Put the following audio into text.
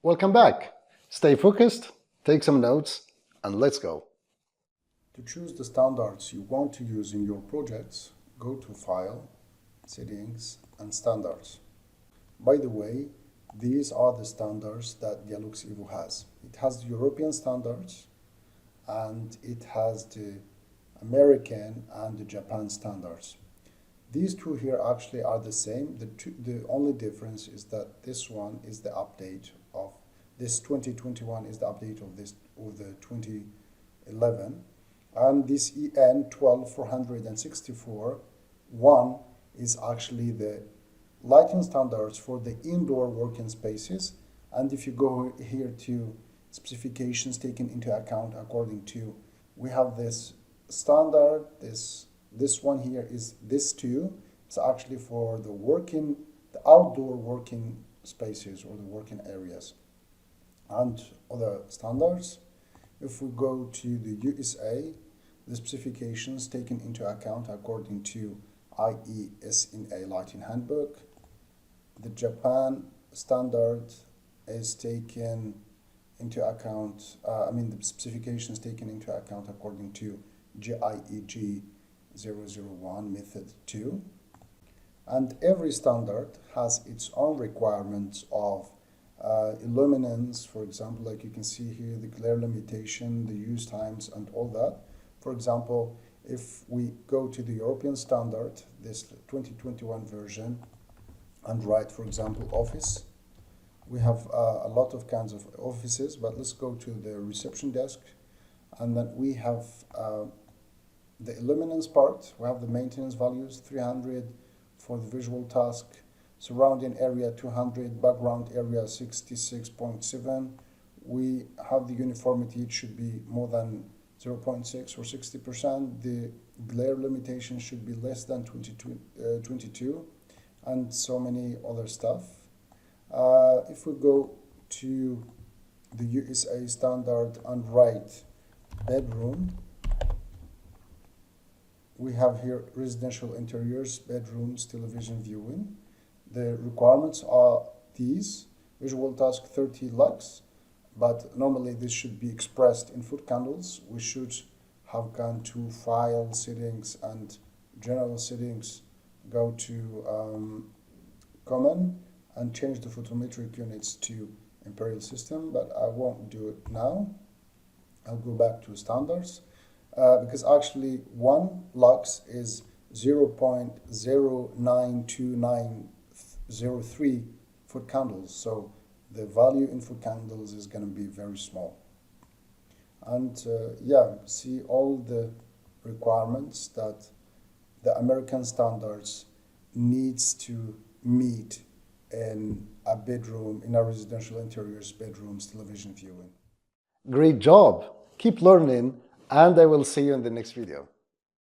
Welcome back. Stay focused, take some notes, and let's go. To choose the standards you want to use in your projects, go to File, Settings, and Standards. By the way, these are the standards that DIALux evo has. It has the European standards, and it has the American and the Japan standards. These two here actually are the same. The only difference is that this one is the update of this 2021 is the update of the 2011, and this EN 12464 one is actually the lighting standards for the indoor working spaces. And if you go here to specifications taken into account according to, we have this standard, this one here is this too. It's actually for the outdoor working spaces or the working areas. And other standards, if we go to the USA, the specifications taken into account according to IESNA Lighting Handbook. The Japan standard is taken into account, the specifications taken into account according to GIEG 001 Method 2. And every standard has its own requirements of illuminance, for example, like you can see here, the glare limitation, the use times, and all that. For example, if we go to the European standard, this 2021 version, and write, for example, office, we have a lot of kinds of offices, but let's go to the reception desk, and then we have the illuminance part. We have the maintenance values, 300 for the visual task, surrounding area 200, background area 66.7. We have the uniformity, it should be more than 0.6 or 60%. The glare limitation should be less than 22, and so many other stuff. If we go to the USA standard and write bedroom, we have here residential interiors, bedrooms, television viewing. The requirements are these: visual task 30 lux, but normally this should be expressed in foot candles. We should have gone to File, Settings, and General Settings, go to Common, and change the photometric units to Imperial System, but I won't do it now. I'll go back to Standards, because actually 1 lux is 0.092903 foot candles, so the value in foot candles is going to be very small. And see all the requirements that the American standards needs to meet in a bedroom, in a residential interiors, bedrooms, television viewing. Great job! Keep learning, and I will see you in the next video.